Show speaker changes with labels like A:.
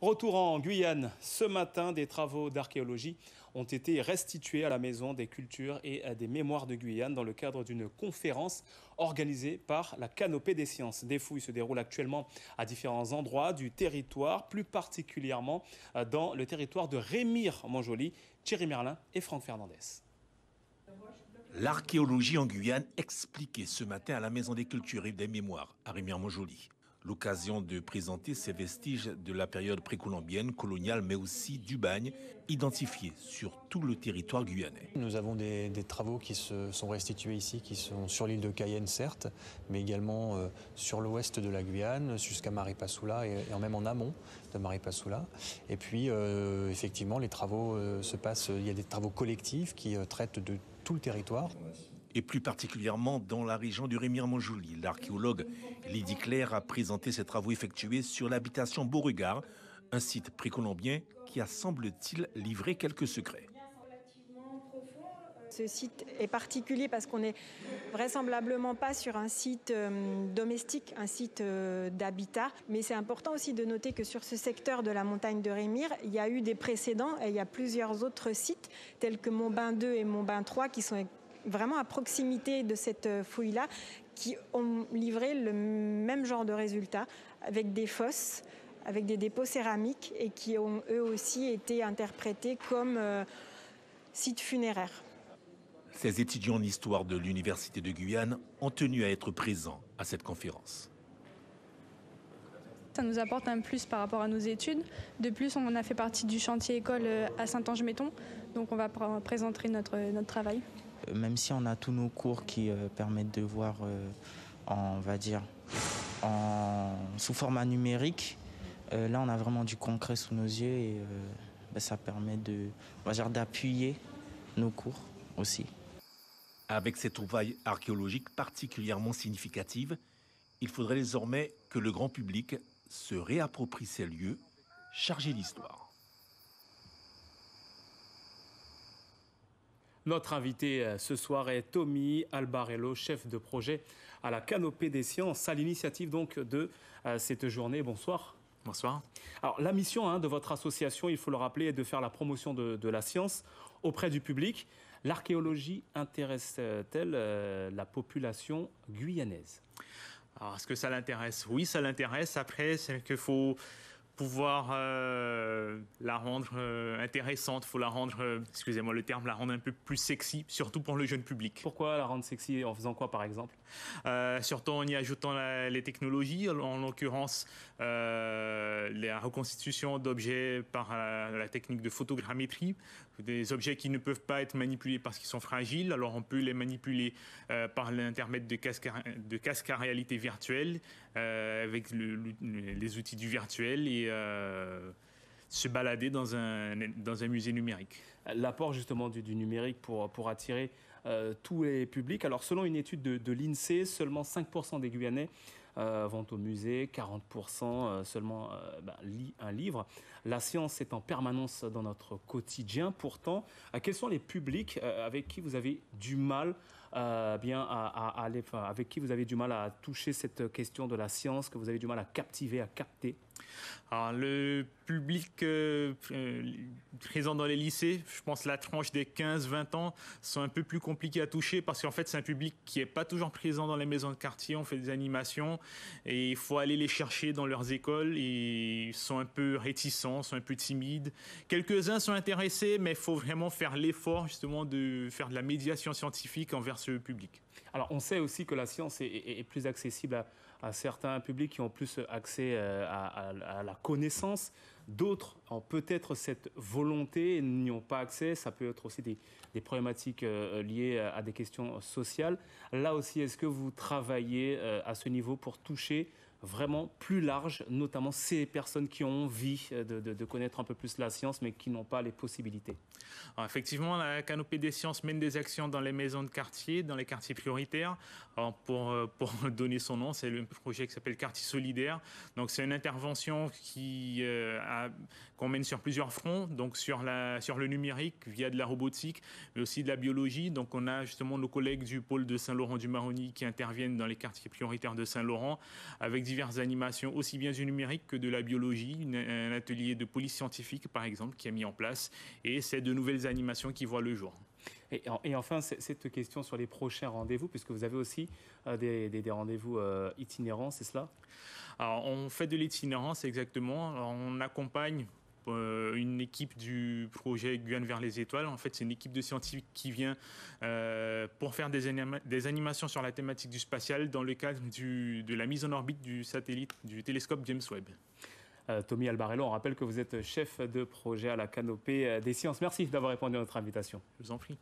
A: Retour en Guyane. Ce matin, des travaux d'archéologie ont été restitués à la Maison des Cultures et des Mémoires de Guyane dans le cadre d'une conférence organisée par la Canopée des Sciences. Des fouilles se déroulent actuellement à différents endroits du territoire, plus particulièrement dans le territoire de Remire-Montjoly, Thierry Merlin et Franck Fernandez.
B: L'archéologie en Guyane expliquée ce matin à la Maison des Cultures et des Mémoires à Remire-Montjoly. L'occasion de présenter ces vestiges de la période précolombienne, coloniale, mais aussi du bagne, identifiés sur tout le territoire guyanais.
C: Nous avons des travaux qui se sont restitués ici, qui sont sur l'île de Cayenne, certes, mais également sur l'ouest de la Guyane, jusqu'à Maripasoula et même en amont de Maripasoula. Et puis, effectivement, les travaux se passent, il y a des travaux collectifs qui traitent de tout le territoire.
B: Et plus particulièrement dans la région du Remire-Montjoly. L'archéologue Lydie Claire a présenté ses travaux effectués sur l'habitation Beauregard, un site précolombien qui a, semble-t-il, livré quelques secrets.
D: Ce site est particulier parce qu'on n'est vraisemblablement pas sur un site domestique, un site d'habitat. Mais c'est important aussi de noter que sur ce secteur de la montagne de Remire, il y a eu des précédents et il y a plusieurs autres sites tels que Montbain 2 et Montbain 3 qui sont vraiment à proximité de cette fouille-là, qui ont livré le même genre de résultats, avec des fosses, avec des dépôts céramiques, et qui ont eux aussi été interprétés comme sites funéraires.
B: Ces étudiants en histoire de l'Université de Guyane ont tenu à être présents à cette conférence.
E: Ça nous apporte un plus par rapport à nos études. De plus, on a fait partie du chantier école à Saint-Ange-Metton, donc on va présenter notre travail.
F: Même si on a tous nos cours qui permettent de voir, on va dire, sous format numérique, là on a vraiment du concret sous nos yeux et ça permet d'appuyer nos cours aussi.
B: Avec ces trouvailles archéologiques particulièrement significatives, il faudrait désormais que le grand public se réapproprie ces lieux chargés d'histoire.
A: Notre invité ce soir est Tommy Albarello, chef de projet à la Canopée des Sciences, à l'initiative donc de cette journée. Bonsoir.
G: Bonsoir.
A: Alors la mission de votre association, il faut le rappeler, est de faire la promotion de la science auprès du public. L'archéologie intéresse-t-elle la population guyanaise?
G: Alors est-ce que ça l'intéresse? Oui, ça l'intéresse. Après, c'est qu'il faut pouvoir la rendre intéressante, il faut la rendre, excusez-moi le terme, la rendre un peu plus sexy, surtout pour le jeune public.
A: Pourquoi la rendre sexy? En faisant quoi par exemple?
G: Surtout en y ajoutant les technologies, en l'occurrence la reconstitution d'objets par la technique de photogrammétrie, des objets qui ne peuvent pas être manipulés parce qu'ils sont fragiles, alors on peut les manipuler par l'intermédiaire de casques à réalité virtuelle, avec les outils du virtuel et se balader dans un musée numérique.
A: L'apport justement du numérique pour attirer tous les publics. Alors selon une étude de l'INSEE, seulement 5% des Guyanais vont au musée, 40% seulement lit un livre. La science est en permanence dans notre quotidien. Pourtant, quels sont les publics avec qui vous avez du mal avec qui vous avez du mal à toucher cette question de la science, que vous avez du mal à captiver, à capter?
G: Alors, le public présent dans les lycées, je pense la tranche des 15-20 ans, sont un peu plus compliqués à toucher parce qu'en fait, c'est un public qui n'est pas toujours présent dans les maisons de quartier. On fait des animations et il faut aller les chercher dans leurs écoles et ils sont un peu réticents, sont un peu timides. Quelques-uns sont intéressés, mais il faut vraiment faire l'effort justement de faire de la médiation scientifique envers ce public.
A: Alors, on sait aussi que la science est plus accessible à certains publics qui ont plus accès à la connaissance. D'autres ont peut-être cette volonté et n'y ont pas accès. Ça peut être aussi des problématiques liées à des questions sociales. Là aussi, est-ce que vous travaillez à ce niveau pour toucher vraiment plus large, notamment ces personnes qui ont envie de connaître un peu plus la science, mais qui n'ont pas les possibilités?
G: Alors, effectivement, la Canopée des Sciences mène des actions dans les maisons de quartier, dans les quartiers prioritaires. Alors, pour donner son nom, c'est le projet qui s'appelle Quartier Solidaire. Donc, c'est une intervention qu'on mène sur plusieurs fronts, donc sur le numérique, via de la robotique, mais aussi de la biologie. Donc, on a justement nos collègues du pôle de Saint-Laurent-du-Maroni qui interviennent dans les quartiers prioritaires de Saint-Laurent, avec diverses animations, aussi bien du numérique que de la biologie, un atelier de police scientifique par exemple qui est mis en place, et c'est de nouvelles animations qui voient le jour.
A: Et enfin, cette question sur les prochains rendez-vous, puisque vous avez aussi des rendez-vous itinérants, c'est cela?
G: Alors, on fait de l'itinérance exactement. Alors, on accompagne une équipe du projet Guyane vers les étoiles. En fait, c'est une équipe de scientifiques qui vient pour faire des animations sur la thématique du spatial dans le cadre de la mise en orbite du satellite, du télescope James Webb.
A: Tommy Albarello, on rappelle que vous êtes chef de projet à la Canopée des Sciences. Merci d'avoir répondu à notre invitation.
G: Je vous en prie.